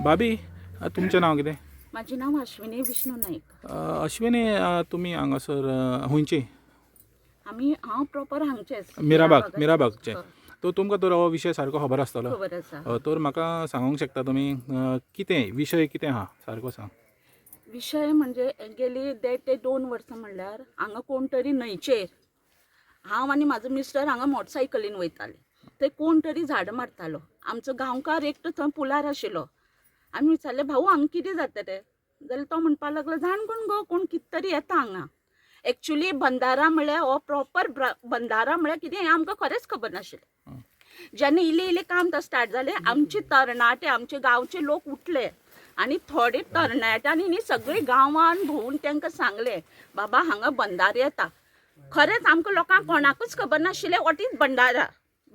भाभी तुमचें नांव कितें? माझे नाव अश्विनी विष्णू नाईक. अश्विनी तुमी हांगासर हुंयची हांव प्रॉपर हांगचेच मिराबागचे. हय, तो तुमकां तर हो विशय सारको खबर आसतलो. खबर आसा. तर म्हाका सांगूंक शकता तुमी कितें विशय कितें आहा सारको सांग. विशय म्हणजे गेली 1.5 ते 2 वर्सां म्हणल्यार हांगा कोण तरी न्हंयचेर हांव आनी म्हाजो मिस्टर हांगा मोटरसायकलीन वयताले. थंय कोण तरी झाड मारतालो. आमचो गांवकार एकटो थंय पुलार आशिल्लो. आमी विचारलें भाऊ हांगा कितें जाता रे? जाल्यार तो म्हणपाक लागलो जाण कोण कितें तरी येता हांगा. एक्चुली बंदारा म्हळ्यार हो प्रॉपर बंदारा म्हळ्यार कितें हें आमकां खरेंच खबर नाशिल्लें. जेन्ना इल्लें काम तो स्टार्ट जालें आमचे तरणाटे आमचे गांवचे लोक उठले आनी थोडे तरणाट्यांनी न्ही सगळे गांवान भोंवून तांकां सांगलें बाबा हांगा बंदार येता. खरेंच आमकां लोकांक कोणाकूच खबर नाशिल्लें वॉट इज बंदारा.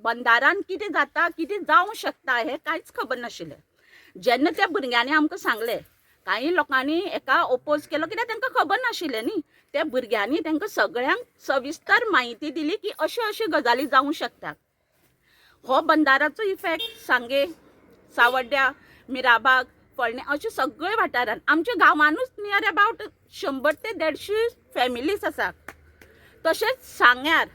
बंदारान कितें जाता कितें जावंक शकता हें कांयच खबर नाशिल्लें. जेन्ना त्या भुरग्यांनी आमकां सांगलें काही लोकांनी एका ओपोज केलो कित्याक तांकां खबर नाशिल्लें न्ही. त्या भुरग्यांनी तांकां सगळ्यांक सविस्तर म्हायती दिली की अश्यो अश्यो गजाली जावंक शकतात. हो बंदाराचो इफेक्ट सांगे, सावड्ड्या, मिराबाग, फोळणे अशे सगळे वाठारांत आमच्या गांवानूच नियर अबावट 100 ते 150 फॅमिलीज आसा. तशेंच सांग्यार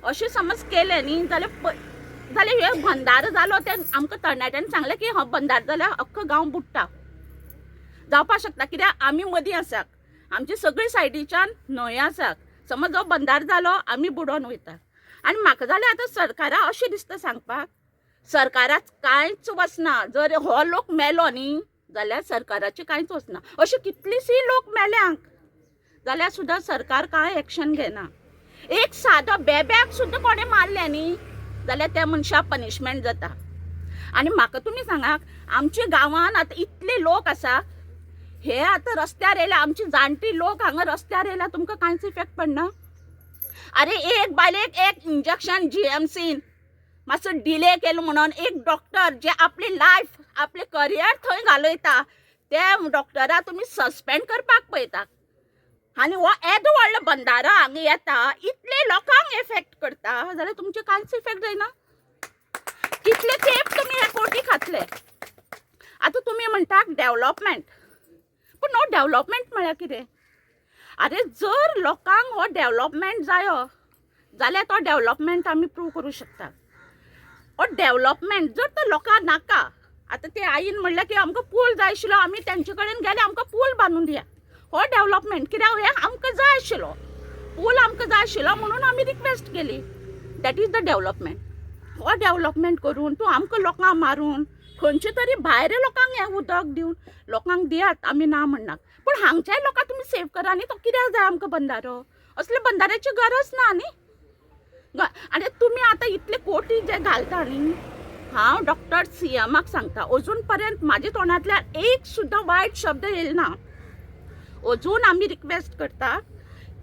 अशें समज केलें न्ही जाल्यार हे बंदार जालो ते आमकां तरणाट्यांनी सांगलें की हो बंदार जाल्यार अख्खो गांव बुडटा. जावपाक शकता कित्याक आमी मदीं आसात. आमचे सगळे सायडीच्यान न्हंय आसात. समज हो बंदार जालो आमी बुडोन वयता. आनी म्हाका जाल्यार आतां सरकारा अशें दिसता सांगपाक सरकाराक कांयच वचना. जर हो लोक मेलो न्ही जाल्यार सरकाराचें कांयच वचना. अशे कितलींशीं लोक मेल्यांक जाल्यार सुद्दां सरकार कांय एक्शन घेना. एक सादो बेब्याक सुद्दां कोणें मारलें न्ही जाल्यार त्या मनशाक पनिशमेंट जाता. आनी म्हाका तुमी सांगात आमच्या गांवान आतां इतले लोक आसा हे आतां रस्त्यार येयल्या आमची जाणटी लोक हांगा रस्त्यार येयल्या तुमकां कांयच इफेक्ट पडना. अरे एक बायलेक एक इंजेक्शन जीएमसीन मातसो डिले केलो म्हणून एक डॉक्टर जे आपली लायफ आपले करियर थंय घालयता त्या डॉक्टरा तुमी सस्पेंड करपाक पळयता. आनी हो येदो व्हडलो बंदारो हांगा येता इतले लोकांक इफेक्ट करता जाल्यार तुमचे कांयच इफेक्ट जायना. कितले तेंप तुमी हे कोटी खातले. आतां तुमी म्हणटात डेव्हलपमेंट पूण हो डेव्हलपमेंट म्हळ्यार कितें? अरे जर लोकांक हो डेव्हलपमेंट जायो जाल्यार तो डेव्हलपमेंट आमी प्रूव करूं शकता. हो डेव्हलपमेंट जर तो लोकांक नाका आतां ते आईन म्हणलें की आमकां पूल जाय आशिल्लो आमी तेंचे कडेन गेले आमकां पूल बांदून दिया. हो डेव्हलपमेंट कित्याक हे आमकां जाय आशिल्लो पूल आमकां जाय आशिल्लो म्हणून आमी रिक्वेस्ट केली. That is the development. हो डेव्हलपमेंट करून तूं आमकां लोकांक मारून खंयचे तरी भायर लोकांक हें उदक दिवन लोकांक दियात आमी ना म्हणनात. पूण हांगच्याय लोकांक तुमी सेव करा न्ही. तो कित्याक जाय आमकां बंदारो? असले बंदाऱ्याची गरज ना न्ही. आनी तुमी आतां इतले कोटी जे घालता न्ही हांव डॉक्टर सीएमाक सांगता अजून पर्यंत म्हाज्या तोंडांतल्यान एक सुद्दां वायट शब्द येयलो ना. अजून आमी रिक्वेस्ट करता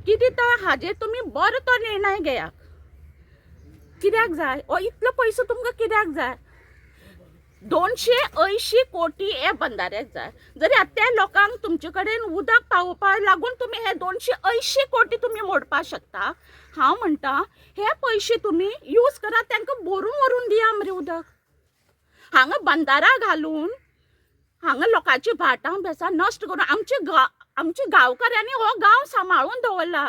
कितें तर हाजेर तुमी बरो तो निर्णय घेयात. कित्याक जाय हो इतलो पयसो तुमकां कित्याक जाय? 280 कोटी हे बंदाऱ्याक जाय. जरी त्या लोकांक तुमचे कडेन उदक पावोवपाक लागून तुमी हे 280 कोटी तुमी मोडपाक शकता. हांव म्हणटा हे पयशे तुमी यूज करात तांकां भरून व्हरून दिया मरे उदक. हांगा बंदारा घालून हांगा लोकांची भाटां बेसां नश्ट करून आमच्या गांवकाऱ्यांनी हो गांव सांबाळून दवरला.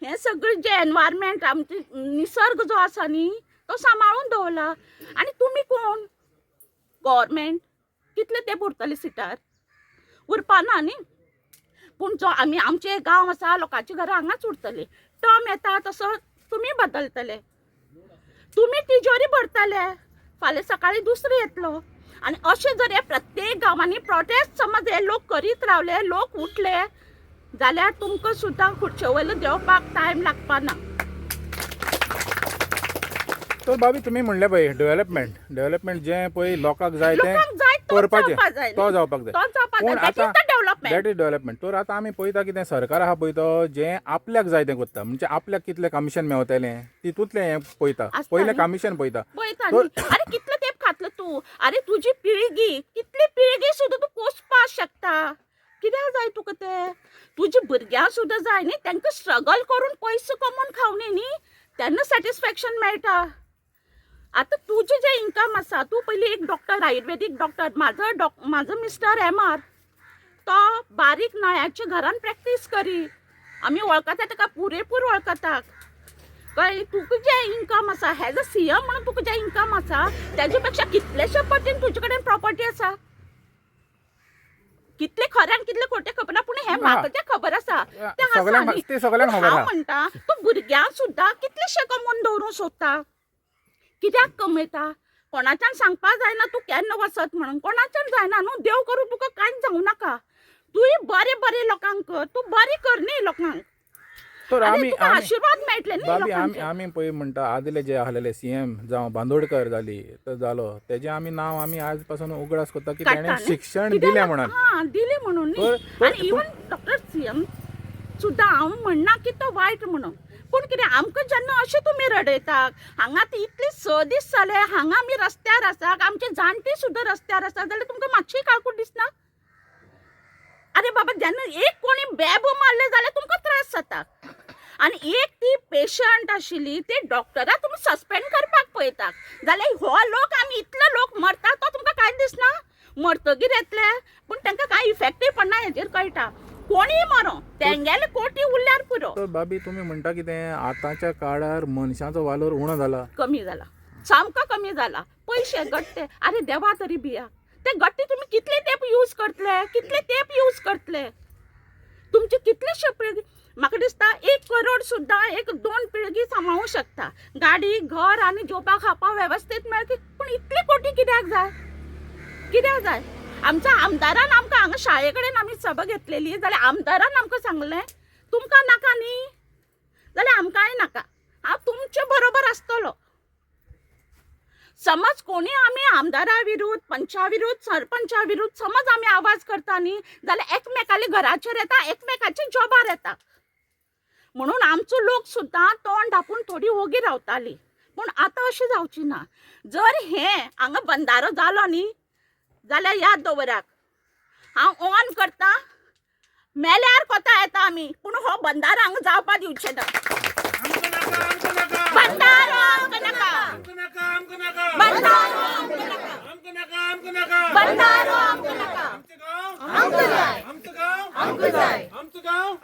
हे सगळें जे एनवायरमेंट आमचे निसर्ग जो आसा न्ही तो सांबाळून दवरला. आनी तुमी कोण? गव्हर्मेंट कितले ते पुरतले सिटार? उरपाना न्ही. पूण जो आमचे गांव आसा लोकांची घरां हांगाच उरतली. टर्म येता तसो तुमी बदलतले. तुमी तिजोरी भरतले फाल्यां सकाळीं दुसरो येतलो. आनी अशें जर हे प्रत्येक गांवांनी प्रोटेस्ट समज हे लोक करीत रावले लोक उठले जाल्यार तुमकां सुद्दां खुर्चे वयलो देंवपाक टायम लागपाना. तर भाभी तुमी म्हणलें पळय डेव्हलपमेंट जें पळय लोकांक जाय तें लोकांक जाय तो करपाचें जावपाक जाय. तो जावपाक जाय. तो जावपाक पूण जाय. आतां डेव्हलपमेंट दॅट इज डेव्हलपमेंट. तर आतां आमी पळयता कितें सरकार आहा पळय तो जें आपल्याक जाय तें करता. म्हणजे आपल्याक कितलें कमिशन मेवतलें तितूंतलें हें पळयता. पयलें कमिशन पळयता. अरे कितले तेंप खातलो तूं? अरे तुजी पिळगी कितली पिळगी सुद्दां तूं पोसपाक शकता. कित्याक जाय तुका तें? तुजी भुरग्यां सुद्दां जाय न्ही. तांकां स्ट्रगल करून पयसो कमोवन खावनी न्ही तेन्ना सॅटिस्फॅक्शन मेळटा. आता तुझे जे इन्कम आसा तू पयलीं एक डॉक्टर आयुर्वेदीक डॉक्टर माझं मिस्टर MR तो बारीक नळ्याच्या घरान प्रॅक्टीस करी आमी वळखता ताका पुरेपूर वळखता कळ्ळें तुका जे इन्कम आसा हेज अ CM म्हणून तुका जे इन्कम आसा तेजे पेक्षा कितलेशे पटीन तुजे कडेन प्रॉपर्टी आसा कितले खऱ्यान कितले खोटे खबर ना पूण हे म्हाका तें खबर आसा तें सगळ्यांक आसा न्ही. ते सगळ्यांक पूण खबर हांव आहा. म्हणटा तो भुरग्यांक सुद्दां कितलेशे कमोवन दवरूंक सोदता कित्याक कमयता कोणाच्यान सांगपा जायना तूं केन्ना वचत म्हणून कोणाच्यान जायना न्हू देव करूं तुका कांयच जावं नाका तूंय बरे बरे लोकांक कर तूं बरें कर न्ही लोकांक तर आनी आमी तुका आशिर्वाद मेळटले न्ही बाबी लोकांचे. आमी पळय म्हणटा आदले जे आहलेले CM जावं बांदोडकर जाली तर जालो तेजे आमी नांव आमी आज पासून उगडास करता की काडटा तेणें न्ही? शिक्षण कित्याक? दिलें म्हणून हा दिले म्हणून न्ही तर आनी इवन डॉक्टर CM सुद्दां हांव म्हणना की तो वायट म्हणून पूण कितें आमकां जेन्ना अशें तुमी रडयतात हांगा ती इतली 6 दीस जाले हांगा आमी रस्त्यार आसात आमचे जाणटे सुद्दां रस्त्यार आसात जाल्यार तुमकां मातशी काळकूट दिसना अरे बाबा जेन्ना एक कोणी बेबो मारले जाल्यार तुमकां त्रास जाता आनी एक ती पेशंट आशिल्ली ती डॉक्टरा तुमी सस्पेंड करपाक पळयतात जाल्यार हो लोक आमी इतले लोक मरता तो तुमकां कांय दिसना मरतगीर येतले पूण तांकां कांय इफेक्टूय पडना हेजेर कळटा कोणीय मरो तेंगेले कोटी उरल्यार पुरो तर बाबी तुमी म्हणटा कितें आतांच्या काळार मनशाचो वालोर उणो जाला कमी जाला सामको कमी जाला पयशे गट्टे अरे देवा तरी बिया ते गट्टे तुमी कितले तेप यूज करतले तुमचे कितलेशे पिळगी म्हाका दिसता 1 करोड सुद्दां 1-2 पिळगी सांबाळूंक शकता गाडी घर आनी जेवपा खावपा वेवस्थीत मेळटा पूण इतले कोटी कित्याक जाय आमच्या आमदारान आमकां हांगा शाळे कडेन आमी सभा घेतलेली जाल्यार आमदारान आमकां सांगलें तुमकां नाका न्ही जाल्यार आमकांय नाका हांव तुमचे बरोबर आसतलो समज कोणी आमी आमदारा विरुद्ध पंचा विरुद्ध सरपंचा विरुद्ध समज आमी आवाज करता न्ही जाल्यार एकमेकाले घराचेर येता एकमेकाच्या जॉबार येता म्हणून आमचो लोक सुद्दां तोंड धापून थोडी ओगी रावताली पूण आतां अशें जावची ना जर हे हांगा बंधारो जालो न्ही जाल्यार याद दवरात हांव ऑन करता मेल्यार कोता येता आमी पूण हो बंधारो हांगा जावपा दिवचे ना बंधारो आमकां नाका बंधारो आमकां नाका आमचं गाव